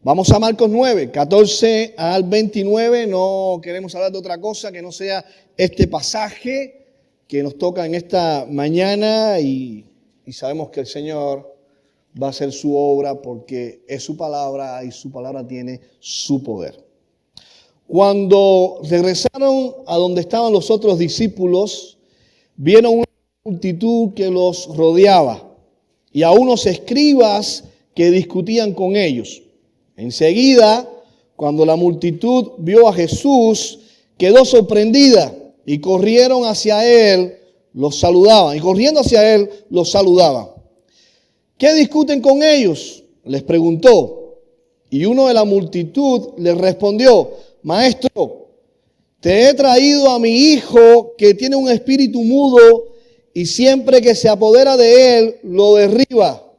vamos a Marcos 9, 14 al 29. No queremos hablar de otra cosa que no sea este pasaje que nos toca en esta mañana y sabemos que el Señor va a hacer su obra porque es su palabra y su palabra tiene su poder. Cuando regresaron a donde estaban los otros discípulos, vieron una multitud que los rodeaba y a unos escribas que discutían con ellos. Enseguida, cuando la multitud vio a Jesús, quedó sorprendida y corrieron hacia él, los saludaban. Y corriendo hacia él, los saludaban. ¿Qué discuten con ellos?, les preguntó. Y uno de la multitud les respondió: Maestro, te he traído a mi hijo que tiene un espíritu mudo y siempre que se apodera de él, lo derriba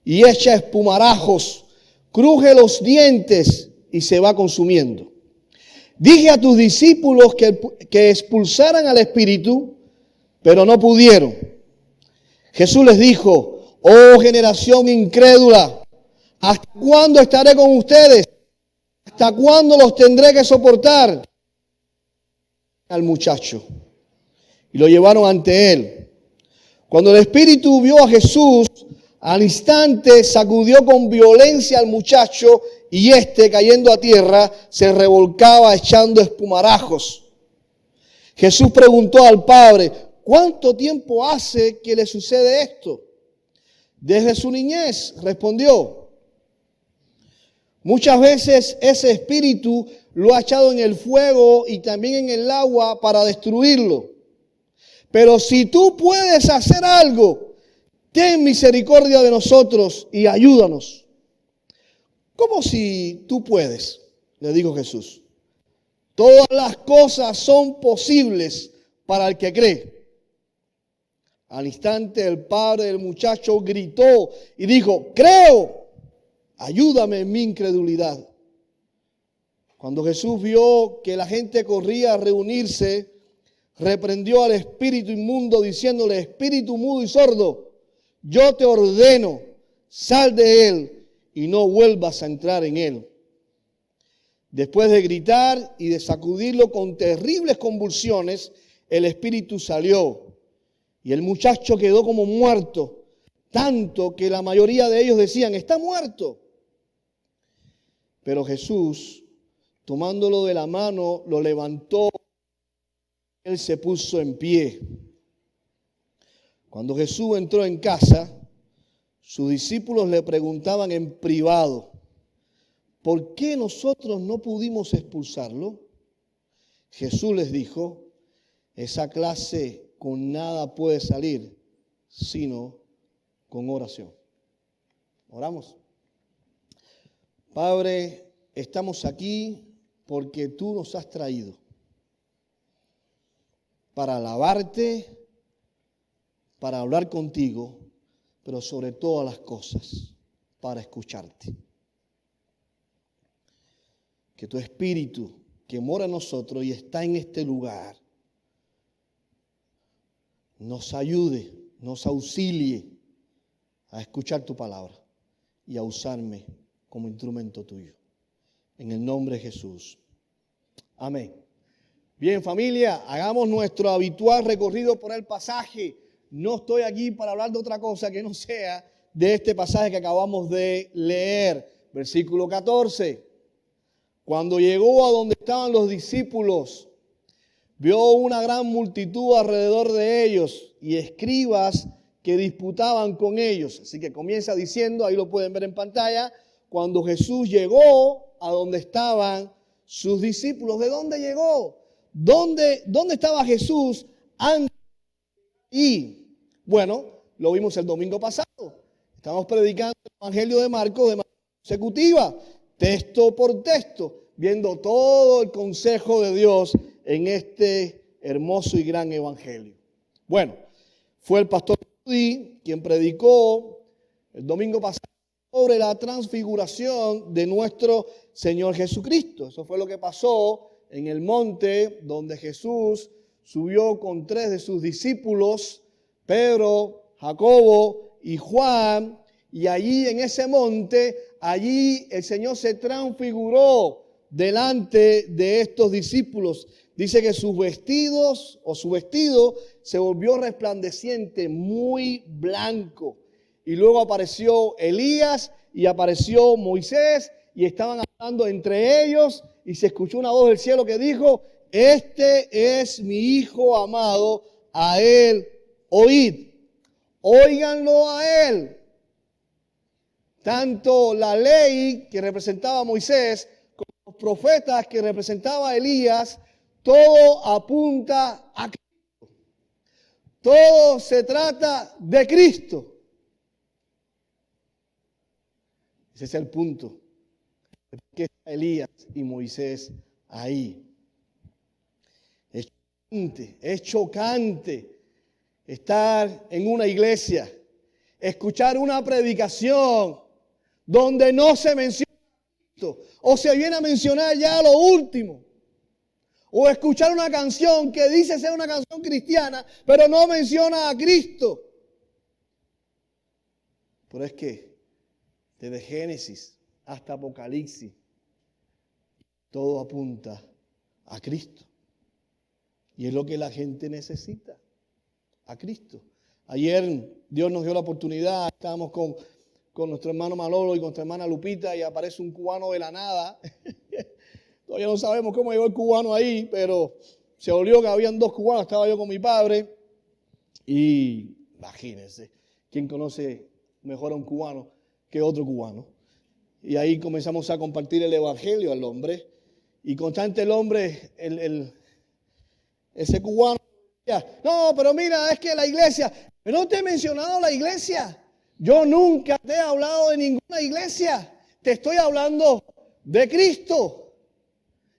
y echa espumarajos, cruje los dientes y se va consumiendo. Dije a tus discípulos que expulsaran al espíritu, pero no pudieron. Jesús les dijo: oh generación incrédula, ¿hasta cuándo estaré con ustedes? ¿Hasta cuándo los tendré que soportar? Al muchacho y lo llevaron ante él. Cuando el espíritu vio a Jesús, al instante sacudió con violencia al muchacho y éste, cayendo a tierra, se revolcaba echando espumarajos. Jesús preguntó al padre: ¿cuánto tiempo hace que le sucede esto? Desde su niñez, respondió. Muchas veces ese espíritu lo ha echado en el fuego y también en el agua para destruirlo. Pero si tú puedes hacer algo, ten misericordia de nosotros y ayúdanos. ¿Cómo si tú puedes?, le dijo Jesús. Todas las cosas son posibles para el que cree. Al instante el padre del muchacho gritó y dijo: creo, ayúdame en mi incredulidad. Cuando Jesús vio que la gente corría a reunirse, reprendió al espíritu inmundo diciéndole: espíritu mudo y sordo, yo te ordeno, sal de él y no vuelvas a entrar en él. Después de gritar y de sacudirlo con terribles convulsiones, el espíritu salió y el muchacho quedó como muerto, tanto que la mayoría de ellos decían: está muerto. Pero Jesús, tomándolo de la mano, lo levantó. Él se puso en pie. Cuando Jesús entró en casa, sus discípulos le preguntaban en privado: ¿por qué nosotros no pudimos expulsarlo? Jesús les dijo: esa clase con nada puede salir, sino con oración. Oramos. Padre, estamos aquí porque tú nos has traído para alabarte, para hablar contigo, pero sobre todas las cosas, para escucharte. Que tu espíritu que mora en nosotros y está en este lugar, nos ayude, nos auxilie a escuchar tu palabra y a usarme como instrumento tuyo. En el nombre de Jesús. Amén. Bien, familia, hagamos nuestro habitual recorrido por el pasaje. No estoy aquí para hablar de otra cosa que no sea de este pasaje que acabamos de leer. Versículo 14. Cuando llegó a donde estaban los discípulos, vio una gran multitud alrededor de ellos y escribas que disputaban con ellos. Así que comienza diciendo, ahí lo pueden ver en pantalla, cuando Jesús llegó a donde estaban sus discípulos. ¿De dónde llegó? ¿Dónde estaba Jesús antes? Y bueno, lo vimos el domingo pasado. Estamos predicando el Evangelio de Marcos de manera consecutiva, texto por texto, viendo todo el consejo de Dios en este hermoso y gran evangelio. Bueno, fue el pastor Rudy quien predicó el domingo pasado sobre la transfiguración de nuestro Señor Jesucristo. Eso fue lo que pasó en el monte donde Jesús subió con 3 de sus discípulos, Pedro, Jacobo y Juan, y allí en ese monte allí el Señor se transfiguró delante de estos discípulos. Dice que sus vestidos o su vestido se volvió resplandeciente, muy blanco. Y luego apareció Elías y apareció Moisés y estaban hablando entre ellos y se escuchó una voz del cielo que dijo: este es mi Hijo amado, a él oíd. Óiganlo a él. Tanto la ley que representaba a Moisés como los profetas que representaba a Elías, todo apunta a Cristo. Todo se trata de Cristo. Ese es el punto. ¿Por qué está Elías y Moisés ahí? Es chocante estar en una iglesia, escuchar una predicación donde no se menciona a Cristo, o se viene a mencionar ya lo último, o escuchar una canción que dice ser una canción cristiana, pero no menciona a Cristo. Pero es que desde Génesis hasta Apocalipsis todo apunta a Cristo. Y es lo que la gente necesita, a Cristo. Ayer Dios nos dio la oportunidad, estábamos con nuestro hermano Manolo y con nuestra hermana Lupita y aparece un cubano de la nada. Todavía no sabemos cómo llegó el cubano ahí, pero se olió que habían 2 cubanos, estaba yo con mi padre. Y imagínense, ¿quién conoce mejor a un cubano que otro cubano? Y ahí comenzamos a compartir el evangelio al hombre. Y constante el hombre, ese cubano, no, pero mira, es que la iglesia, no te he mencionado la iglesia. Yo nunca te he hablado de ninguna iglesia. Te estoy hablando de Cristo.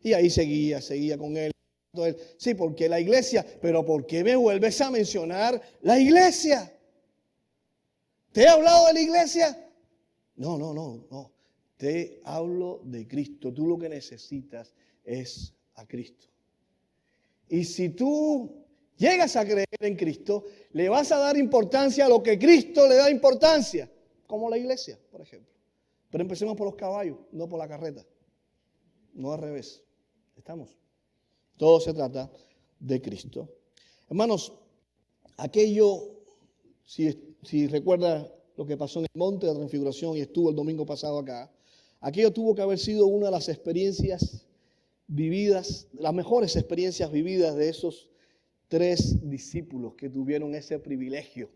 Y ahí seguía con él. Sí, porque la iglesia, pero ¿por qué me vuelves a mencionar la iglesia? ¿Te he hablado de la iglesia? No. Te hablo de Cristo. Tú lo que necesitas es a Cristo. Y si tú llegas a creer en Cristo, le vas a dar importancia a lo que Cristo le da importancia, como la iglesia, por ejemplo. Pero empecemos por los caballos, no por la carreta. No al revés. ¿Estamos? Todo se trata de Cristo. Hermanos, aquello, si recuerda lo que pasó en el monte de la transfiguración y estuvo el domingo pasado acá, aquello tuvo que haber sido una de las experiencias vividas, las mejores experiencias vividas de esos 3 discípulos que tuvieron ese privilegio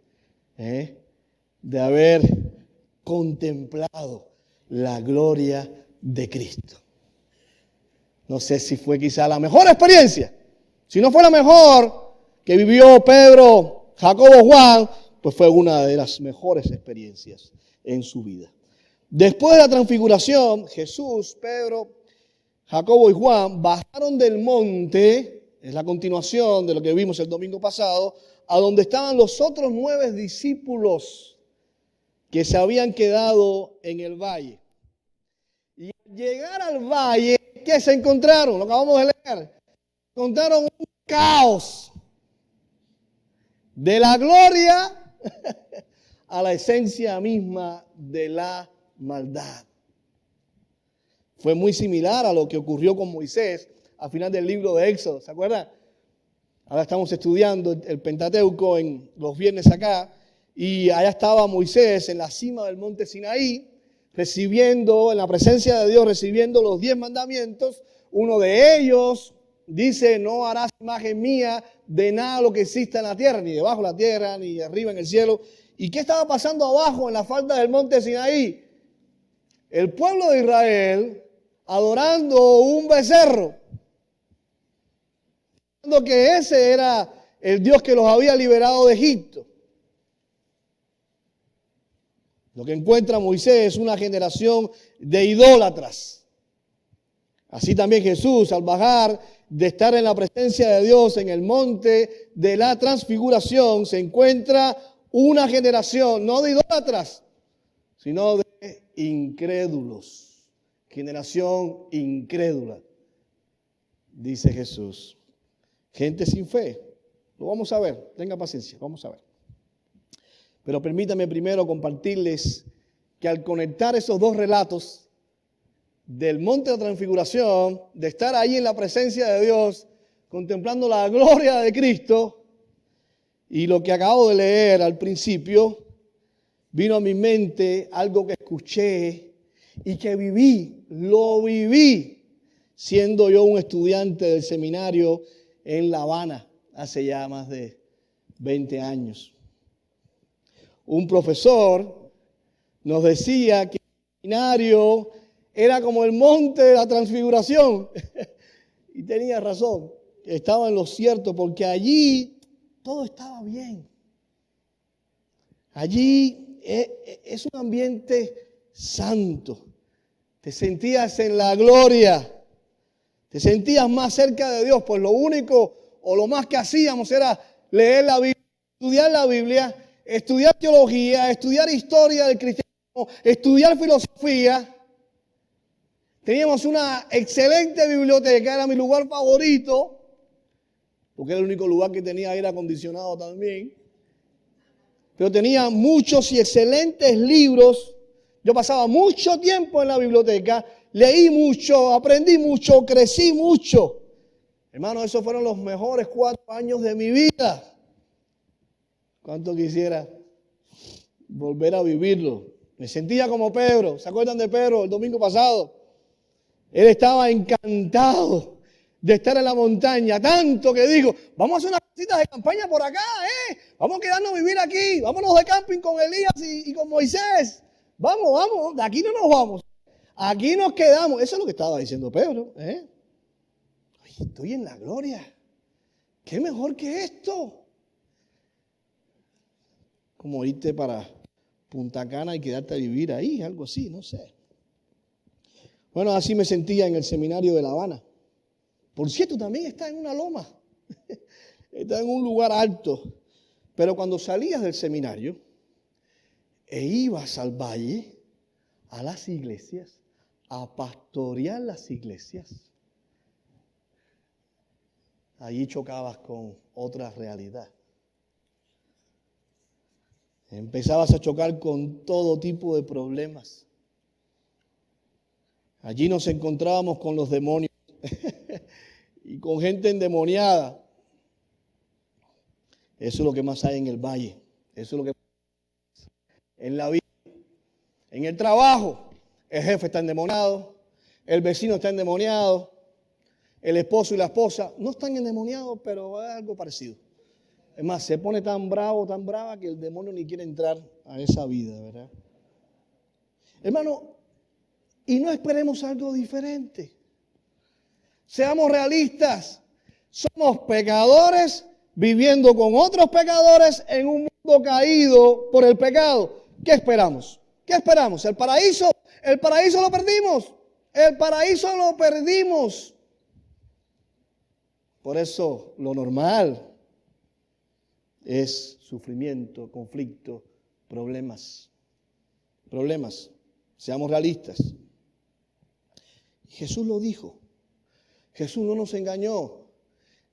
de haber contemplado la gloria de Cristo. No sé si fue quizá la mejor experiencia. Si no fue la mejor que vivió Pedro, Jacobo, Juan, pues fue una de las mejores experiencias en su vida. Después de la transfiguración, Jesús, Pedro, Jacobo y Juan bajaron del monte, es la continuación de lo que vimos el domingo pasado, a donde estaban los otros 9 discípulos que se habían quedado en el valle. Y al llegar al valle, ¿qué se encontraron? Lo acabamos de leer. Encontraron un caos de la gloria a la esencia misma de la maldad. Fue muy similar a lo que ocurrió con Moisés al final del libro de Éxodo, ¿se acuerdan? Ahora estamos estudiando el Pentateuco en los viernes acá, y allá estaba Moisés en la cima del monte Sinaí, recibiendo, en la presencia de Dios, recibiendo los 10 mandamientos. Uno de ellos dice: no harás imagen mía de nada lo que exista en la tierra, ni debajo de la tierra, ni arriba en el cielo. ¿Y qué estaba pasando abajo en la falda del monte Sinaí? El pueblo de Israel adorando un becerro, pensando que ese era el Dios que los había liberado de Egipto. Lo que encuentra Moisés es una generación de idólatras. Así también Jesús, al bajar de estar en la presencia de Dios en el monte de la transfiguración, se encuentra una generación, no de idólatras, sino de incrédulos. Generación incrédula, dice Jesús. Gente sin fe. Lo vamos a ver, tenga paciencia, vamos a ver. Pero permítame primero compartirles que al conectar esos dos relatos del monte de la transfiguración, de estar ahí en la presencia de Dios, contemplando la gloria de Cristo, y lo que acabo de leer al principio, vino a mi mente algo que escuché y que viví, lo viví, siendo yo un estudiante del seminario en La Habana, hace ya más de 20 años. Un profesor nos decía que el seminario era como el monte de la transfiguración. Y tenía razón, estaba en lo cierto, porque allí todo estaba bien. Allí es un ambiente santo. Te sentías en la gloria. Te sentías más cerca de Dios. Pues lo único o lo más que hacíamos era leer la Biblia, estudiar teología, estudiar historia del cristianismo, estudiar filosofía. Teníamos una excelente biblioteca, era mi lugar favorito, porque era el único lugar que tenía aire acondicionado también. Pero tenía muchos y excelentes libros. Yo pasaba mucho tiempo en la biblioteca, leí mucho, aprendí mucho, crecí mucho. Hermano, esos fueron los mejores 4 años de mi vida. ¿Cuánto quisiera volver a vivirlo? Me sentía como Pedro. ¿Se acuerdan de Pedro el domingo pasado? Él estaba encantado de estar en la montaña, tanto que dijo, vamos a hacer unas cositas de campaña por acá, vamos a quedarnos a vivir aquí, vámonos de camping con Elías y con Moisés. Vamos, de aquí no nos vamos, aquí nos quedamos. Eso es lo que estaba diciendo Pedro. Oye, estoy en la gloria, ¿qué mejor que esto? Como irte para Punta Cana y quedarte a vivir ahí, algo así, no sé. Bueno, así me sentía en el seminario de La Habana. Por cierto, también está en una loma, está en un lugar alto. Pero cuando salías del seminario e ibas al valle, a las iglesias, a pastorear las iglesias, allí chocabas con otra realidad. Empezabas a chocar con todo tipo de problemas. Allí nos encontrábamos con los demonios y con gente endemoniada. Eso es lo que más hay en el valle. Eso es lo que en la vida. En el trabajo, el jefe está endemoniado, el vecino está endemoniado, el esposo y la esposa no están endemoniados, pero es algo parecido. Es más, se pone tan bravo, tan brava, que el demonio ni quiere entrar a esa vida, ¿verdad? Hermano, y no esperemos algo diferente. Seamos realistas. Somos pecadores viviendo con otros pecadores en un mundo caído por el pecado. ¿Qué esperamos? ¿Qué esperamos? ¿El paraíso? El paraíso lo perdimos. El paraíso lo perdimos. Por eso lo normal es sufrimiento, conflicto, problemas. Problemas. Seamos realistas. Jesús lo dijo. Jesús no nos engañó.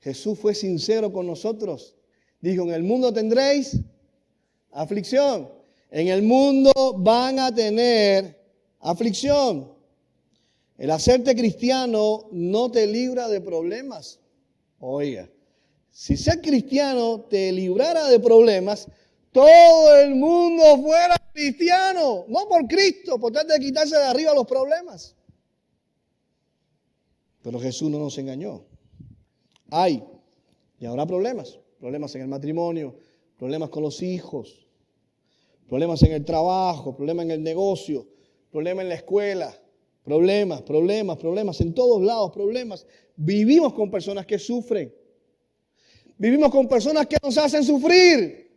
Jesús fue sincero con nosotros. Dijo, en el mundo tendréis aflicción. En el mundo van a tener aflicción. El hacerte cristiano no te libra de problemas. Oiga, si ser cristiano te librara de problemas, todo el mundo fuera cristiano. No por Cristo, por tratar de quitarse de arriba los problemas. Pero Jesús no nos engañó. Hay y habrá problemas. Problemas en el matrimonio, problemas con los hijos, problemas en el trabajo, problemas en el negocio, problemas en la escuela, problemas en todos lados, problemas. Vivimos con personas que sufren. Vivimos con personas que nos hacen sufrir.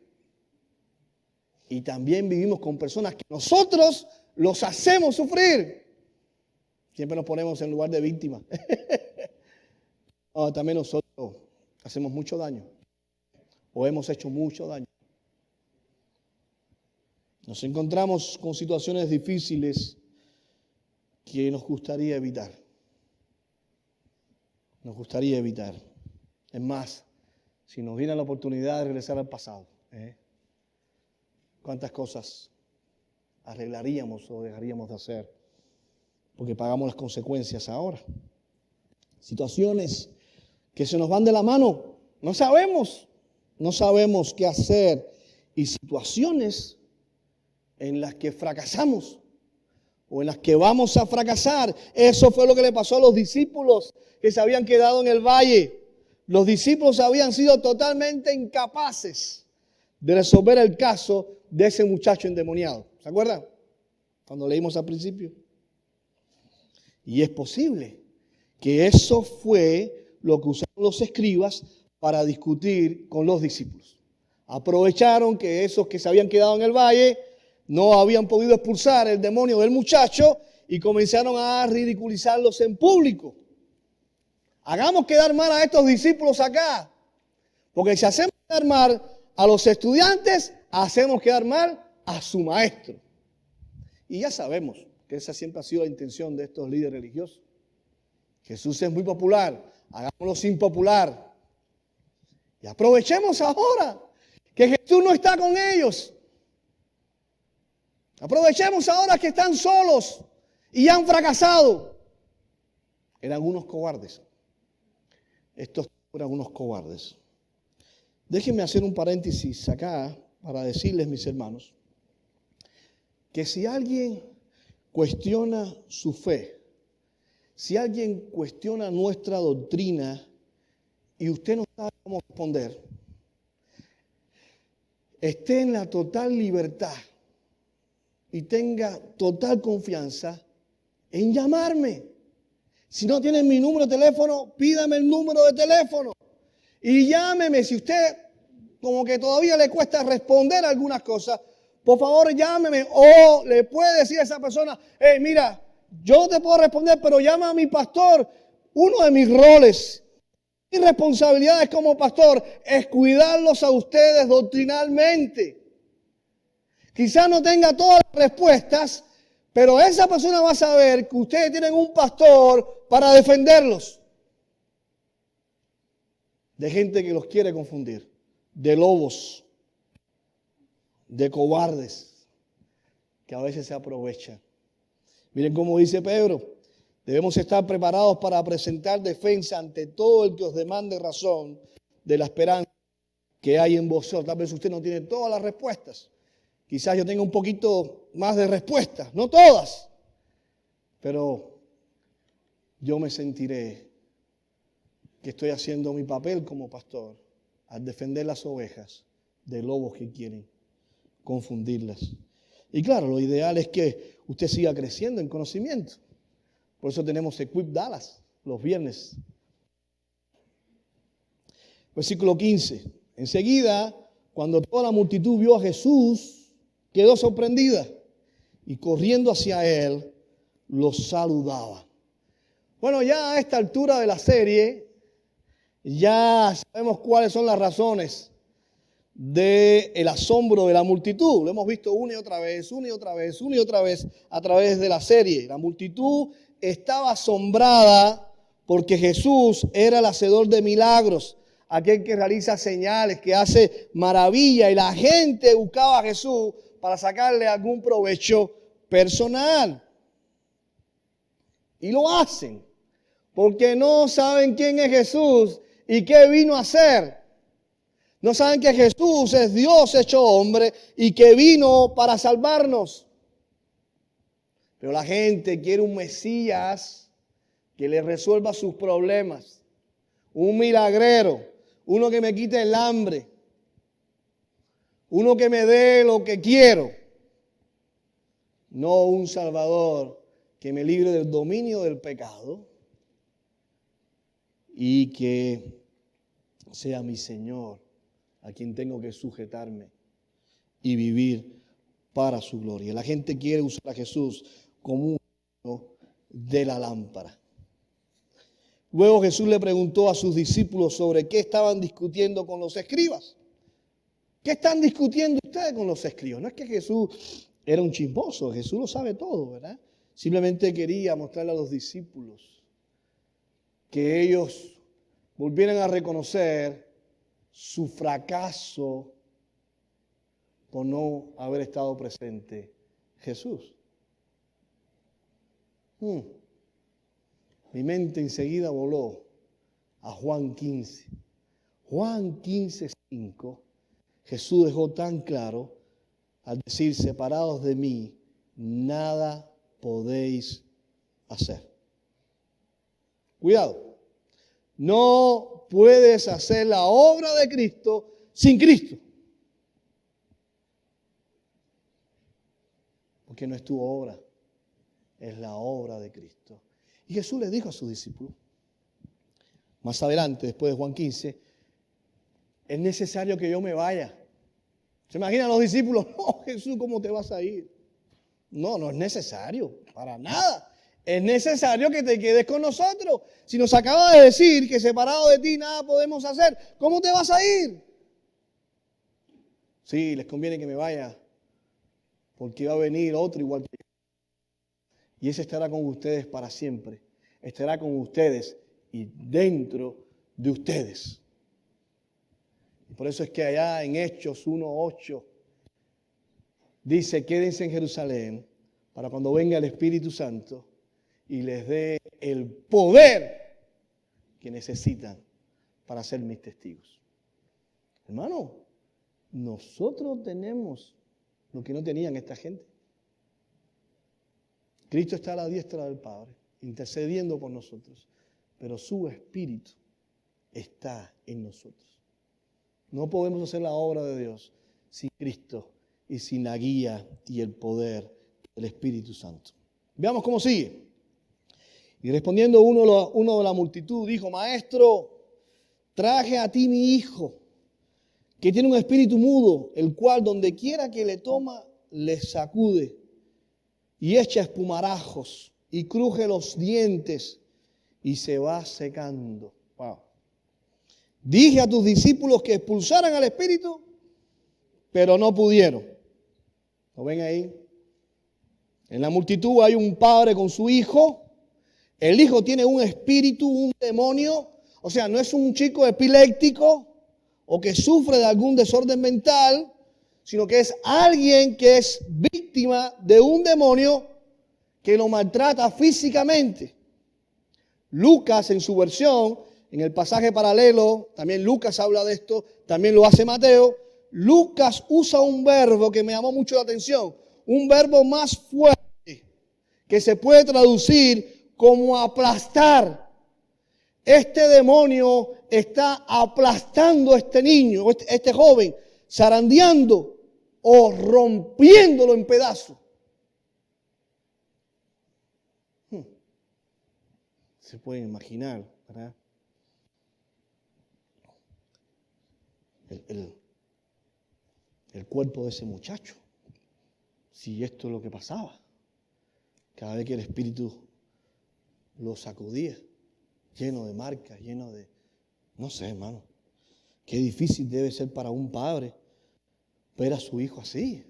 Y también vivimos con personas que nosotros los hacemos sufrir. Siempre nos ponemos en lugar de víctima. También nosotros hacemos mucho daño. O hemos hecho mucho daño. Nos encontramos con situaciones difíciles que nos gustaría evitar. Nos gustaría evitar. Es más, si nos diera la oportunidad de regresar al pasado, ¿cuántas cosas arreglaríamos o dejaríamos de hacer, porque pagamos las consecuencias ahora. Situaciones que se nos van de la mano, no sabemos qué hacer, y situaciones en las que fracasamos o en las que vamos a fracasar. Eso fue lo que le pasó a los discípulos que se habían quedado en el valle. Los discípulos habían sido totalmente incapaces de resolver el caso de ese muchacho endemoniado. ¿Se acuerdan? Cuando leímos al principio. Y es posible que eso fue lo que usaron los escribas para discutir con los discípulos. Aprovecharon que esos que se habían quedado en el valle no habían podido expulsar el demonio del muchacho y comenzaron a ridiculizarlos en público. Hagamos quedar mal a estos discípulos acá, porque si hacemos quedar mal a los estudiantes, hacemos quedar mal a su maestro. Y ya sabemos que esa siempre ha sido la intención de estos líderes religiosos. Jesús es muy popular, hagámoslo impopular. Y aprovechemos ahora que Jesús no está con ellos. Aprovechemos ahora que están solos y han fracasado. Eran unos cobardes. Estos eran unos cobardes. Déjenme hacer un paréntesis acá para decirles, mis hermanos, que si alguien cuestiona su fe, si alguien cuestiona nuestra doctrina y usted no sabe cómo responder, esté en la total libertad y tenga total confianza en llamarme. Si no tienen mi número de teléfono, pídame el número de teléfono y llámeme. Si usted como que todavía le cuesta responder algunas cosas, por favor llámeme, o le puede decir a esa persona, hey, mira, yo no te puedo responder, pero llama a mi pastor. Uno de mis roles y responsabilidades como pastor es cuidarlos a ustedes doctrinalmente. Quizás no tenga todas las respuestas, pero esa persona va a saber que ustedes tienen un pastor para defenderlos de gente que los quiere confundir, de lobos, de cobardes que a veces se aprovechan. Miren cómo dice Pedro, debemos estar preparados para presentar defensa ante todo el que os demande razón de la esperanza que hay en vosotros. Tal vez usted no tiene todas las respuestas. Quizás yo tenga un poquito más de respuestas, no todas, pero yo me sentiré que estoy haciendo mi papel como pastor al defender las ovejas de lobos que quieren confundirlas. Y claro, lo ideal es que usted siga creciendo en conocimiento. Por eso tenemos Equip Dallas los viernes. Versículo 15. Enseguida, cuando toda la multitud vio a Jesús, quedó sorprendida y corriendo hacia él, los saludaba. Bueno, ya a esta altura de la serie, ya sabemos cuáles son las razones del asombro de la multitud. Lo hemos visto una y otra vez a través de la serie. La multitud estaba asombrada porque Jesús era el hacedor de milagros, aquel que realiza señales, que hace maravilla, y la gente buscaba a Jesús para sacarle algún provecho personal. Y lo hacen porque no saben quién es Jesús y qué vino a hacer. No saben que Jesús es Dios hecho hombre y que vino para salvarnos. Pero la gente quiere un Mesías que le resuelva sus problemas. Un milagrero, uno que me quite el hambre, uno que me dé lo que quiero. No un Salvador que me libre del dominio del pecado y que sea mi Señor, a quien tengo que sujetarme y vivir para su gloria. La gente quiere usar a Jesús como un de la lámpara. Luego Jesús le preguntó a sus discípulos sobre qué estaban discutiendo con los escribas. ¿Qué están discutiendo ustedes con los escribas? No es que Jesús era un chismoso, Jesús lo sabe todo, ¿verdad? Simplemente quería mostrarle a los discípulos que ellos volvieran a reconocer su fracaso por no haber estado presente Jesús. Mi mente enseguida voló a Juan 15. Juan 15:5. Jesús dejó tan claro al decir, separados de mí, nada podéis hacer. Cuidado. No puedes hacer la obra de Cristo sin Cristo. Porque no es tu obra, es la obra de Cristo. Y Jesús le dijo a sus discípulos, más adelante, después de Juan 15, es necesario que yo me vaya. ¿Se imaginan los discípulos? No, Jesús, ¿cómo te vas a ir? No, no es necesario, para nada. Es necesario que te quedes con nosotros. Si nos acaba de decir que separado de ti nada podemos hacer, ¿cómo te vas a ir? Sí, les conviene que me vaya, porque va a venir otro igual que yo. Y ese estará con ustedes para siempre. Estará con ustedes y dentro de ustedes. Y por eso es que allá en Hechos 1:8 dice, quédense en Jerusalén para cuando venga el Espíritu Santo y les dé el poder que necesitan para ser mis testigos. Hermano, nosotros tenemos lo que no tenían esta gente. Cristo está a la diestra del Padre, intercediendo por nosotros, pero su Espíritu está en nosotros. No podemos hacer la obra de Dios sin Cristo y sin la guía y el poder del Espíritu Santo. Veamos cómo sigue. Y respondiendo uno de la multitud, dijo, Maestro, traje a ti mi hijo, que tiene un espíritu mudo, el cual donde quiera que le toma, le sacude y echa espumarajos y cruje los dientes y se va secando. Wow. Dije a tus discípulos que expulsaran al espíritu, pero no pudieron. ¿Lo ven ahí? En la multitud hay un padre con su hijo. El hijo tiene un espíritu, un demonio. O sea, no es un chico epiléptico o que sufre de algún desorden mental, sino que es alguien que es víctima de un demonio que lo maltrata físicamente. Lucas, en su versión, en el pasaje paralelo, también Lucas habla de esto, también lo hace Mateo. Lucas usa un verbo que me llamó mucho la atención, un verbo más fuerte, que se puede traducir como aplastar. Este demonio está aplastando a este niño, este joven, zarandeando o rompiéndolo en pedazos. Se pueden imaginar, ¿verdad? El cuerpo de ese muchacho, si esto es lo que pasaba, cada vez que el espíritu lo sacudía, lleno de marcas, lleno de, no sé, hermano, qué difícil debe ser para un padre ver a su hijo así.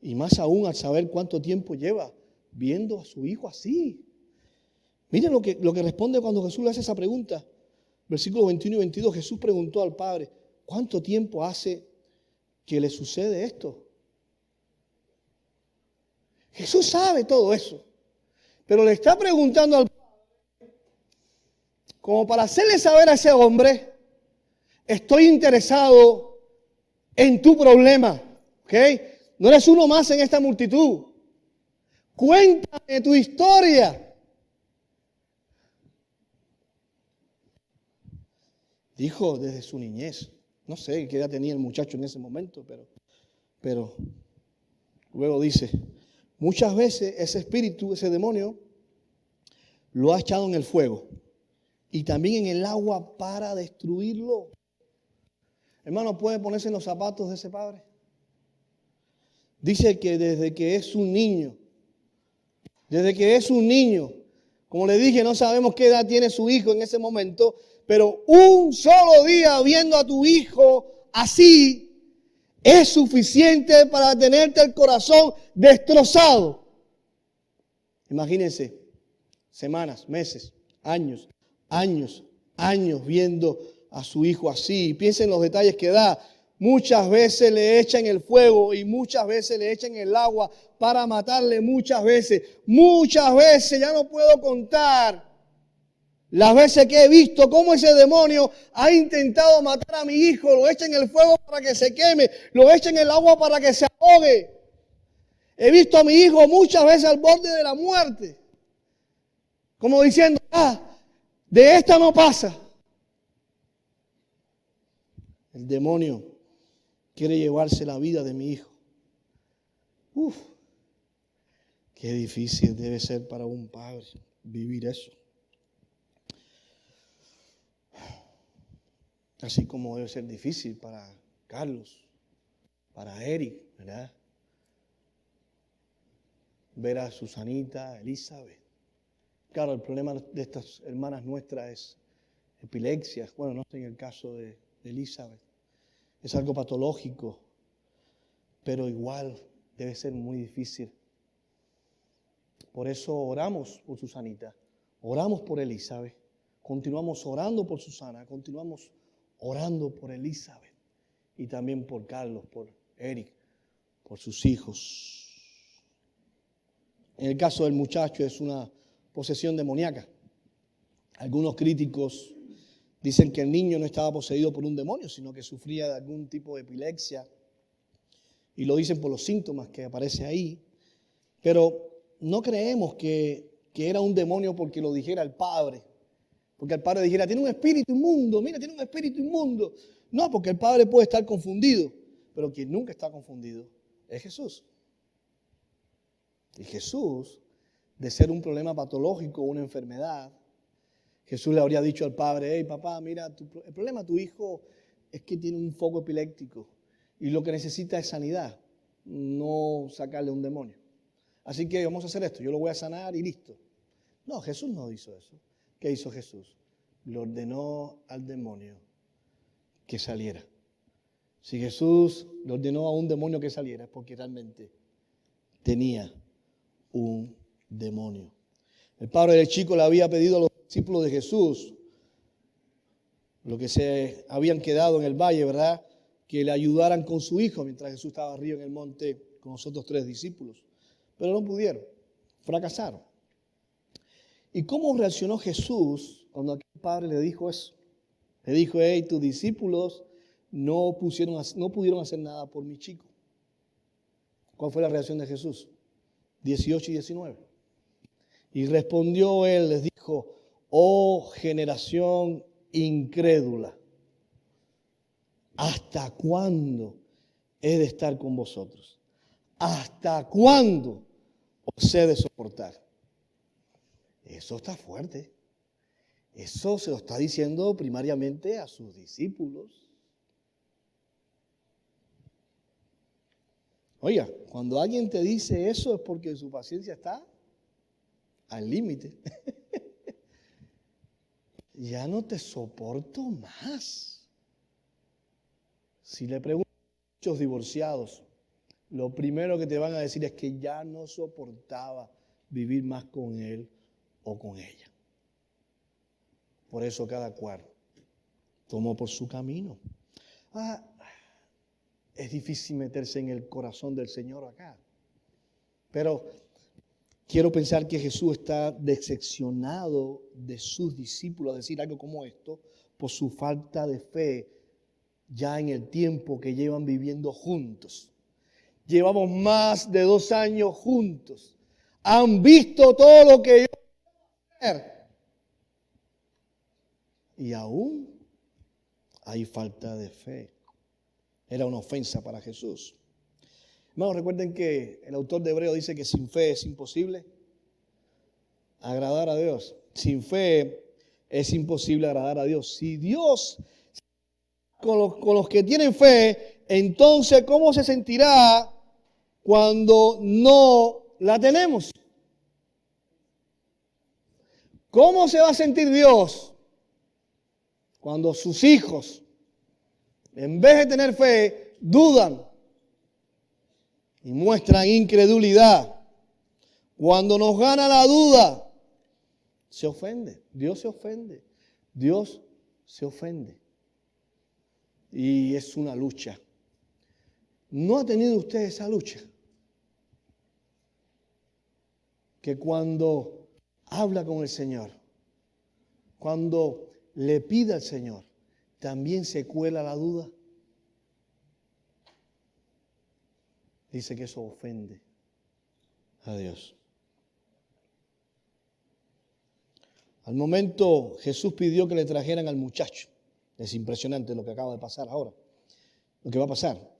Y más aún al saber cuánto tiempo lleva viendo a su hijo así. Miren lo que responde cuando Jesús le hace esa pregunta. Versículos 21 y 22, Jesús preguntó al Padre, ¿cuánto tiempo hace que le sucede esto? Jesús sabe todo eso, pero le está preguntando al Padre, como para hacerle saber a ese hombre, estoy interesado en tu problema, ¿ok? No eres uno más en esta multitud. Cuéntame tu historia. Dijo desde su niñez. No sé qué edad tenía el muchacho en ese momento, pero luego dice, muchas veces ese espíritu, ese demonio, lo ha echado en el fuego y también en el agua para destruirlo. Hermano, ¿puede ponerse en los zapatos de ese padre? Dice que desde que es un niño, como le dije, no sabemos qué edad tiene su hijo en ese momento, pero un solo día viendo a tu hijo así es suficiente para tenerte el corazón destrozado. Imagínense, semanas, meses, años viendo a su hijo así. Piensen en los detalles que da. muchas veces le echan el fuego y muchas veces le echan el agua para matarle muchas veces. Muchas veces, ya no puedo contar las veces que he visto cómo ese demonio ha intentado matar a mi hijo. Lo echa en el fuego para que se queme, lo echa en el agua para que se ahogue. He visto a mi hijo muchas veces al borde de la muerte. Como diciendo, de esta no pasa. El demonio quiere llevarse la vida de mi hijo. Qué difícil debe ser para un padre vivir eso. Así como debe ser difícil para Carlos, para Eric, ¿verdad? Ver a Susanita, Elizabeth. Claro, el problema de estas hermanas nuestras es epilepsia. Bueno, no sé en el caso de Elizabeth. Es algo patológico, pero igual debe ser muy difícil. Por eso oramos por Susanita, oramos por Elizabeth, continuamos orando por Susana, continuamos orando por Elizabeth y también por Carlos, por Eric, por sus hijos. En el caso del muchacho es una posesión demoníaca. Algunos críticos dicen que el niño no estaba poseído por un demonio, sino que sufría de algún tipo de epilepsia. Y lo dicen por los síntomas que aparecen ahí. Pero no creemos que era un demonio porque lo dijera el padre. Porque el padre dijera, tiene un espíritu inmundo, mira, tiene un espíritu inmundo. No, porque el padre puede estar confundido. Pero quien nunca está confundido es Jesús. Y Jesús, de ser un problema patológico, una enfermedad, Jesús le habría dicho al padre, hey papá, mira, el problema de tu hijo es que tiene un foco epiléptico y lo que necesita es sanidad, no sacarle un demonio. Así que vamos a hacer esto, yo lo voy a sanar y listo. No, Jesús no hizo eso. ¿Qué hizo Jesús? Le ordenó al demonio que saliera. Si Jesús le ordenó a un demonio que saliera es porque realmente tenía un demonio. El padre del chico le había pedido a los discípulos de Jesús, los que se habían quedado en el valle, ¿verdad?, que le ayudaran con su hijo mientras Jesús estaba arriba en el monte con los otros 3 discípulos. Pero no pudieron, fracasaron. ¿Y cómo reaccionó Jesús cuando aquel padre le dijo eso? Le dijo, hey, tus discípulos no pudieron hacer nada por mi chico. ¿Cuál fue la reacción de Jesús? 18 y 19. Y respondió él, les dijo, oh generación incrédula, ¿hasta cuándo he de estar con vosotros? ¿Hasta cuándo os he de soportar? Eso está fuerte. Eso se lo está diciendo primariamente a sus discípulos. Oiga, cuando alguien te dice eso es porque su paciencia está al límite. Ya no te soporto más. Si le preguntas a muchos divorciados, lo primero que te van a decir es que ya no soportaba vivir más con él o con ella. Por eso cada cual tomó por su camino. Es difícil meterse en el corazón del Señor acá. Pero quiero pensar que Jesús está decepcionado de sus discípulos, a decir algo como esto, por su falta de fe ya en el tiempo que llevan viviendo juntos. Llevamos más de 2 años juntos. Han visto todo lo que yo voy a hacer. Y aún hay falta de fe. Era una ofensa para Jesús. Hermanos, recuerden que el autor de Hebreos dice que sin fe es imposible agradar a Dios. Sin fe es imposible agradar a Dios. Si Dios con los que tienen fe, entonces ¿cómo se sentirá cuando no la tenemos? ¿Cómo se va a sentir Dios cuando sus hijos, en vez de tener fe, dudan y muestran incredulidad? Cuando nos gana la duda, se ofende. Dios se ofende. Dios se ofende. Y es una lucha ¿No ha tenido usted esa lucha? Que cuando habla con el Señor, cuando le pide al Señor, también se cuela la duda. Dice que eso ofende a Dios. Al momento Jesús pidió que le trajeran al muchacho. Es impresionante lo que acaba de pasar ahora, lo que va a pasar.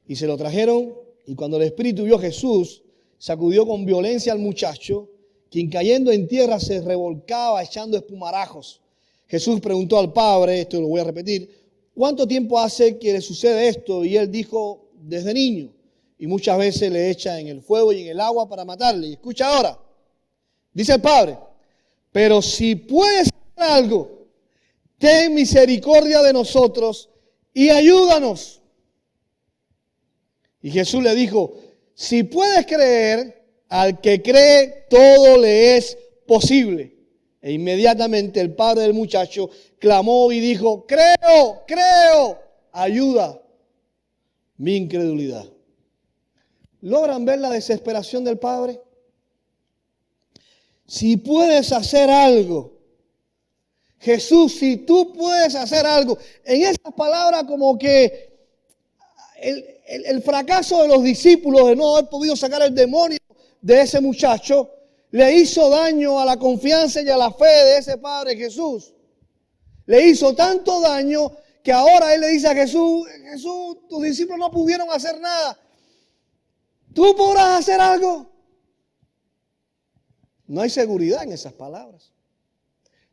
Y se lo trajeron, y cuando el Espíritu vio a Jesús, sacudió con violencia al muchacho, quien cayendo en tierra se revolcaba echando espumarajos. Jesús preguntó al padre, esto lo voy a repetir, ¿cuánto tiempo hace que le sucede esto? Y él dijo, desde niño. Y muchas veces le echa en el fuego y en el agua para matarle. Y escucha ahora, dice el padre, pero si puedes hacer algo, ten misericordia de nosotros y ayúdanos. Y Jesús le dijo, si puedes creer, al que cree todo le es posible. E inmediatamente el padre del muchacho clamó y dijo, creo, ayuda mi incredulidad. ¿Logran ver la desesperación del padre? Si puedes hacer algo, Jesús, si tú puedes hacer algo. En esas palabras como que el fracaso de los discípulos de no haber podido sacar el demonio de ese muchacho le hizo daño a la confianza y a la fe de ese Padre Jesús. Le hizo tanto daño que ahora él le dice a Jesús, tus discípulos no pudieron hacer nada. ¿Tú podrás hacer algo? No hay seguridad en esas palabras.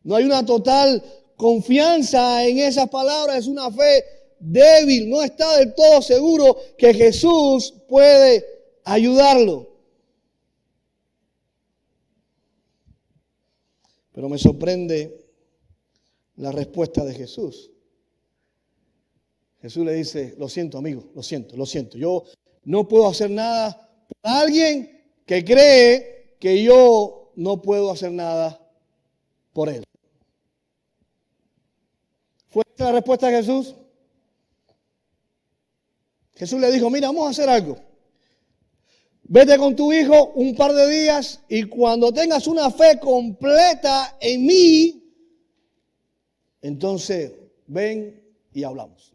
No hay una total confianza en esas palabras. Es una fe débil. No está del todo seguro que Jesús puede ayudarlo. Pero me sorprende la respuesta de Jesús. Jesús le dice, lo siento amigo, lo siento. Yo no puedo hacer nada por alguien que cree que yo no puedo hacer nada por él. ¿Fue esa la respuesta de Jesús? Jesús le dijo, mira, vamos a hacer algo. Vete con tu hijo un par de días y cuando tengas una fe completa en mí, entonces ven y hablamos.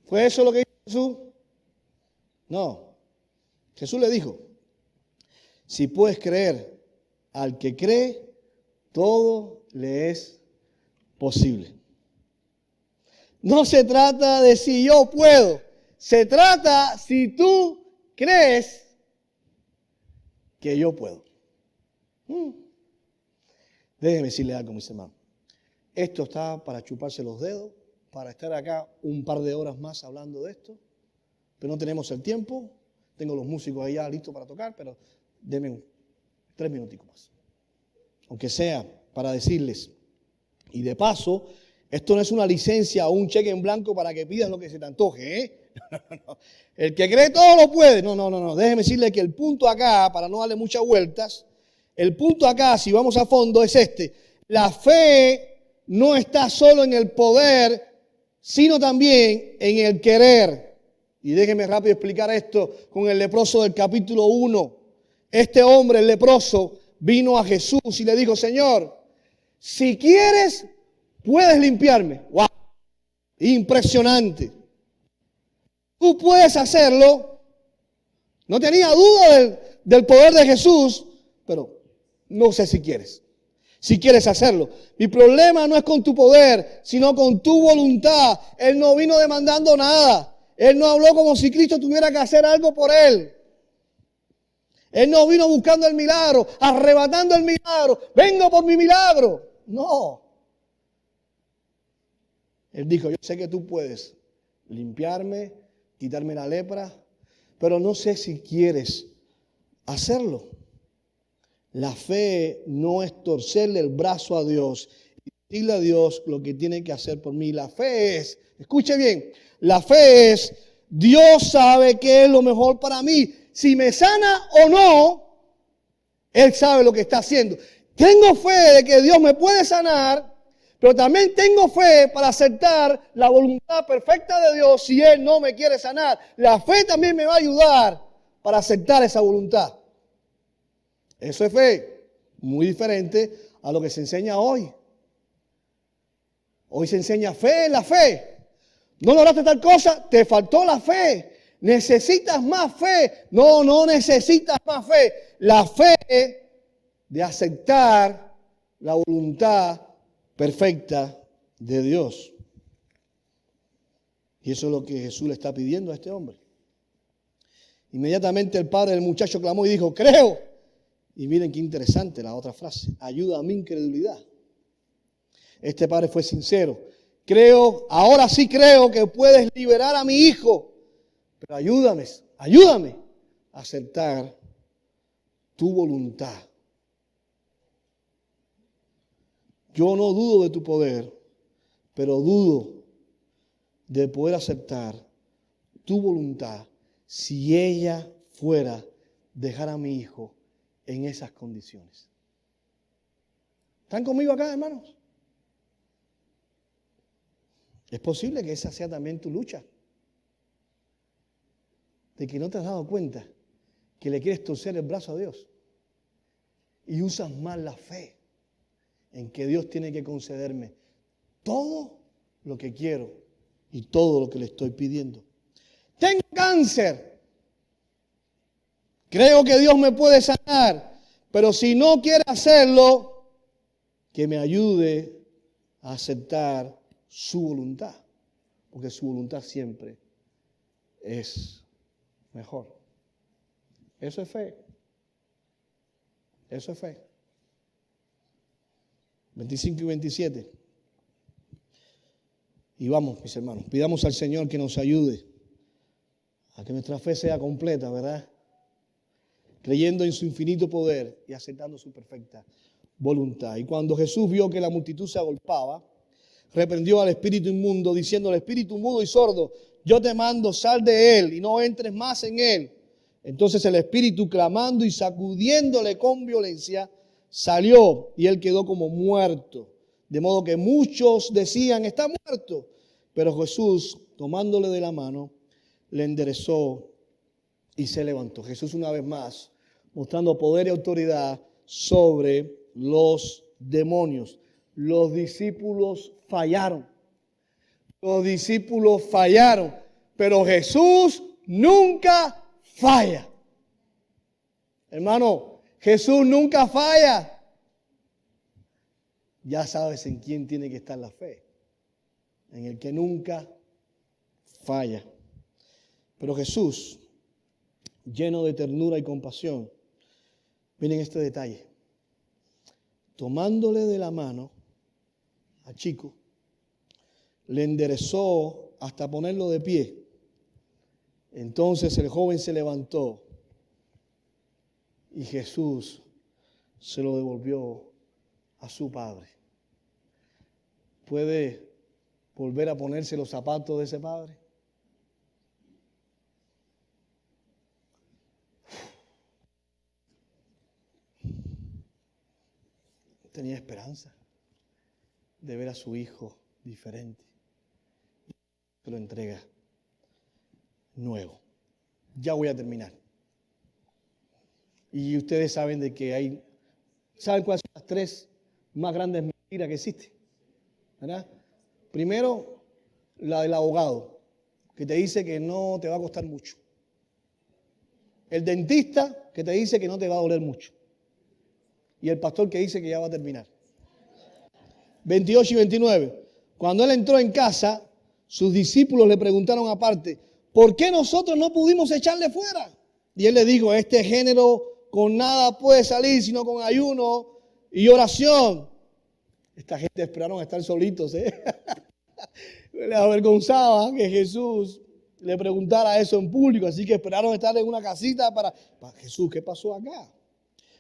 ¿Fue eso lo que dijo Jesús? No. Jesús le dijo, si puedes creer, al que cree, todo le es posible. No se trata de si yo puedo, se trata si tú crees que yo puedo. Déjenme decirle algo, mis hermanos. Esto está para chuparse los dedos, para estar acá un par de horas más hablando de esto, pero no tenemos el tiempo. Tengo los músicos ahí ya listos para tocar, pero denme 3 minuticos más. Aunque sea para decirles, y de paso, esto no es una licencia o un cheque en blanco para que pidas lo que se te antoje, ¿eh? No. El que cree todo lo puede. No. Déjeme decirle que el punto acá, para no darle muchas vueltas, el punto acá, si vamos a fondo, es este. La fe no está solo en el poder, sino también en el querer. Y déjeme rápido explicar esto con el leproso del capítulo 1. Este hombre, el leproso, vino a Jesús y le dijo, Señor, si quieres, puedes limpiarme. ¡Wow! Impresionante. Tú puedes hacerlo. No tenía duda del poder de Jesús, pero no sé si quieres. Si quieres hacerlo. Mi problema no es con tu poder, sino con tu voluntad. Él no vino demandando nada. Él no habló como si Cristo tuviera que hacer algo por él. Él no vino buscando el milagro, arrebatando el milagro. Vengo por mi milagro. No. Él dijo, yo sé que tú puedes limpiarme, quitarme la lepra, pero no sé si quieres hacerlo. La fe no es torcerle el brazo a Dios y decirle a Dios lo que tiene que hacer por mí. La fe es, escuche bien, la fe es, Dios sabe qué es lo mejor para mí. Si me sana o no, Él sabe lo que está haciendo. Tengo fe de que Dios me puede sanar, Pero también tengo fe para aceptar la voluntad perfecta de Dios si Él no me quiere sanar. La fe también me va a ayudar para aceptar esa voluntad. Eso es fe, muy diferente a lo que se enseña hoy. Hoy se enseña fe en la fe. No lograste tal cosa, te faltó la fe. Necesitas más fe. No, no necesitas más fe. La fe de aceptar la voluntad perfecta de Dios. Y eso es lo que Jesús le está pidiendo a este hombre. Inmediatamente el padre del muchacho clamó y dijo, creo. Y miren qué interesante la otra frase. Ayuda a mi incredulidad. Este padre fue sincero. Creo, ahora sí creo que puedes liberar a mi hijo. Pero ayúdame a aceptar tu voluntad. Yo no dudo de tu poder, pero dudo de poder aceptar tu voluntad si ella fuera dejar a mi hijo en esas condiciones. ¿Están conmigo acá, hermanos? Es posible que esa sea también tu lucha. De que no te has dado cuenta que le quieres torcer el brazo a Dios. Y usas más la fe en que Dios tiene que concederme todo lo que quiero y todo lo que le estoy pidiendo. Tengo cáncer. Creo que Dios me puede sanar. Pero si no quiere hacerlo, que me ayude a aceptar su voluntad, porque su voluntad siempre es mejor. Eso es fe. Eso es fe. 25 y 27. Y vamos, mis hermanos, pidamos al Señor que nos ayude a que nuestra fe sea completa, ¿verdad? Creyendo en su infinito poder y aceptando su perfecta voluntad. Y cuando Jesús vio que la multitud se agolpaba, reprendió al espíritu inmundo, diciendo al espíritu mudo y sordo, yo te mando, sal de él y no entres más en él. Entonces el espíritu, clamando y sacudiéndole con violencia, salió y él quedó como muerto. De modo que muchos decían, está muerto. Pero Jesús, tomándole de la mano, le enderezó y se levantó. Jesús una vez más, mostrando poder y autoridad sobre los demonios. Los discípulos fallaron. Los discípulos fallaron. Pero Jesús nunca falla. Hermano, Jesús nunca falla. Ya sabes en quién tiene que estar la fe. En el que nunca falla. Pero Jesús, lleno de ternura y compasión, miren este detalle. Tomándole de la mano a Chico, le enderezó hasta ponerlo de pie. Entonces el joven se levantó y Jesús se lo devolvió a su padre. ¿Puede volver a ponerse los zapatos de ese padre? Tenía esperanza de ver a su hijo diferente. Se lo entrega nuevo. Ya voy a terminar. Y ustedes saben de que ¿saben cuáles son las tres más grandes mentiras que existen? ¿Verdad? Primero, la del abogado, que te dice que no te va a costar mucho. El dentista, que te dice que no te va a doler mucho. Y el pastor que dice que ya va a terminar. 28 y 29. Cuando él entró en casa, sus discípulos le preguntaron aparte, ¿por qué nosotros no pudimos echarle fuera? Y él le dijo, este género con nada puede salir, sino con ayuno y oración. Esta gente esperaron a estar solitos, Les avergonzaba que Jesús le preguntara eso en público, así que esperaron estar en una casita para Jesús, ¿qué pasó acá?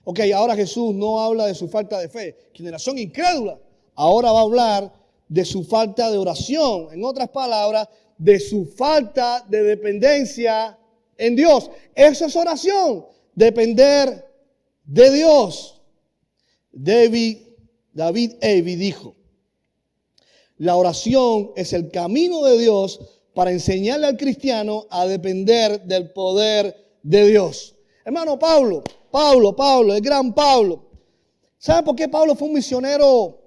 Ok, ahora Jesús no habla de su falta de fe, generación incrédula. Ahora va a hablar de su falta de oración. En otras palabras, de su falta de dependencia en Dios. Eso es oración, depender de Dios. David Avey dijo, La oración es el camino de Dios para enseñarle al cristiano a depender del poder de Dios. Hermano Pablo, el gran Pablo. ¿Sabe por qué Pablo fue un misionero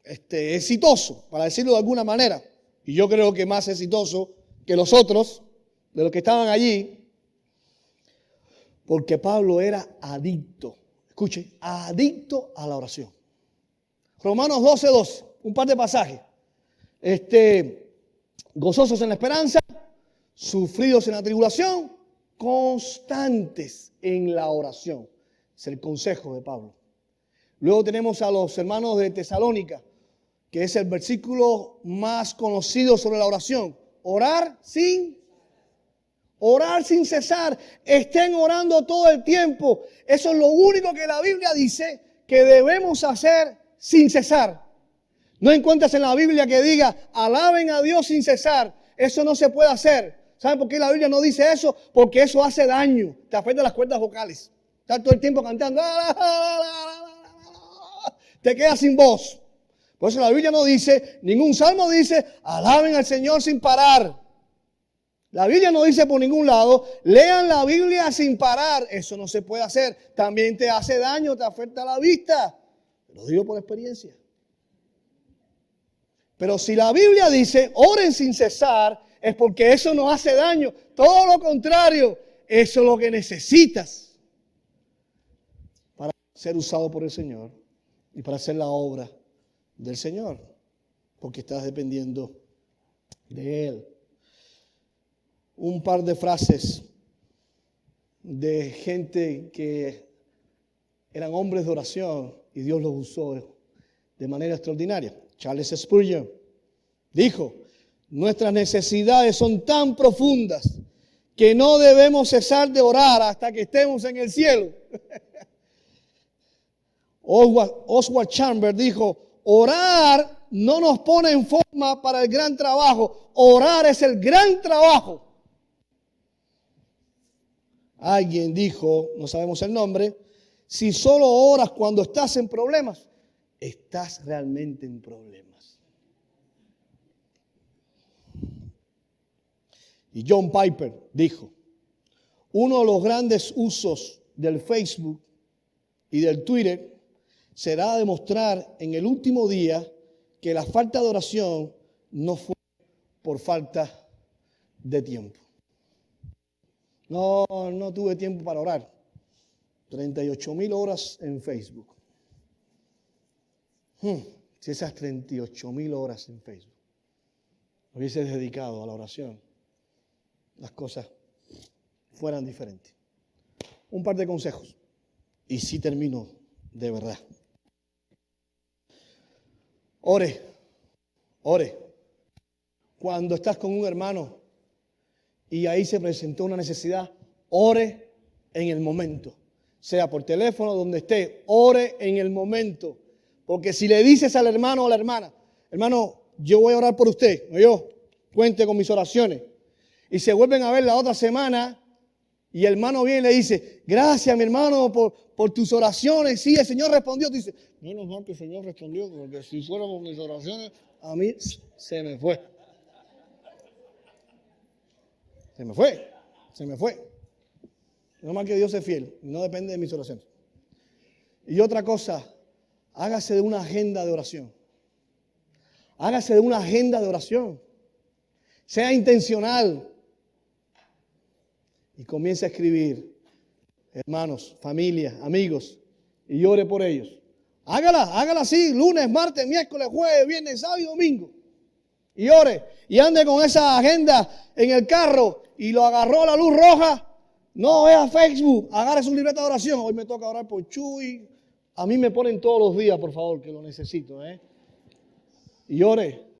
exitoso, para decirlo de alguna manera? Y yo creo que más exitoso que los otros, de los que estaban allí. Porque Pablo era adicto. Escuche, adicto a la oración. Romanos 12:12, un par de pasajes. Gozosos en la esperanza, sufridos en la tribulación, constantes en la oración. Es el consejo de Pablo. Luego tenemos a los hermanos de Tesalónica, que es el versículo más conocido sobre la oración. Orar sin cesar. Estén orando todo el tiempo. Eso es lo único que la Biblia dice que debemos hacer sin cesar. No encuentras en la Biblia que diga, alaben a Dios sin cesar. Eso no se puede hacer. ¿Saben por qué la Biblia no dice eso? Porque eso hace daño. Te afecta las cuerdas vocales. Estás todo el tiempo cantando. Te quedas sin voz. Por eso la Biblia no dice, ningún salmo dice, alaben al Señor sin parar. La Biblia no dice por ningún lado, lean la Biblia sin parar. Eso no se puede hacer. También te hace daño, te afecta la vista. Lo digo por experiencia. Pero si la Biblia dice, oren sin cesar, es porque eso no hace daño. Todo lo contrario, eso es lo que necesitas para ser usado por el Señor y para hacer la obra del Señor. Porque estás dependiendo de Él. Un par de frases de gente que eran hombres de oración y Dios los usó de manera extraordinaria. Charles Spurgeon dijo, nuestras necesidades son tan profundas que no debemos cesar de orar hasta que estemos en el cielo. Oswald Chambers dijo, orar no nos pone en forma para el gran trabajo, orar es el gran trabajo. Alguien dijo, no sabemos el nombre, si solo oras cuando estás en problemas, estás realmente en problemas. Y John Piper dijo, uno de los grandes usos del Facebook y del Twitter será demostrar en el último día que la falta de oración no fue por falta de tiempo. No tuve tiempo para orar. 38,000 horas en Facebook. Si esas 38,000 horas en Facebook hubieses dedicado a la oración, las cosas fueran diferentes. Un par de consejos. Y sí termino de verdad. Ore. Cuando estás con un hermano y ahí se presentó una necesidad, ore en el momento. Sea por teléfono, donde esté, ore en el momento. Porque si le dices al hermano o a la hermana, hermano, yo voy a orar por usted, cuente con mis oraciones. Y se vuelven a ver la otra semana y el hermano viene y le dice, gracias mi hermano por tus oraciones. Sí, el Señor respondió. Tú dices, menos mal que el Señor respondió, porque si fuéramos mis oraciones, a mí se me fue. Se me fue. No más que Dios es fiel, no depende de mis oraciones. Y otra cosa, hágase de una agenda de oración. Hágase de una agenda de oración. Sea intencional. Y comience a escribir, hermanos, familia, amigos, y ore por ellos. Hágala así, lunes, martes, miércoles, jueves, viernes, sábado y domingo. Y ore, y ande con esa agenda en el carro y lo agarró la luz roja. No vea Facebook, agarre su libreta de oración. Hoy me toca orar por Chuy. A mí me ponen todos los días, por favor, que lo necesito. Y ore.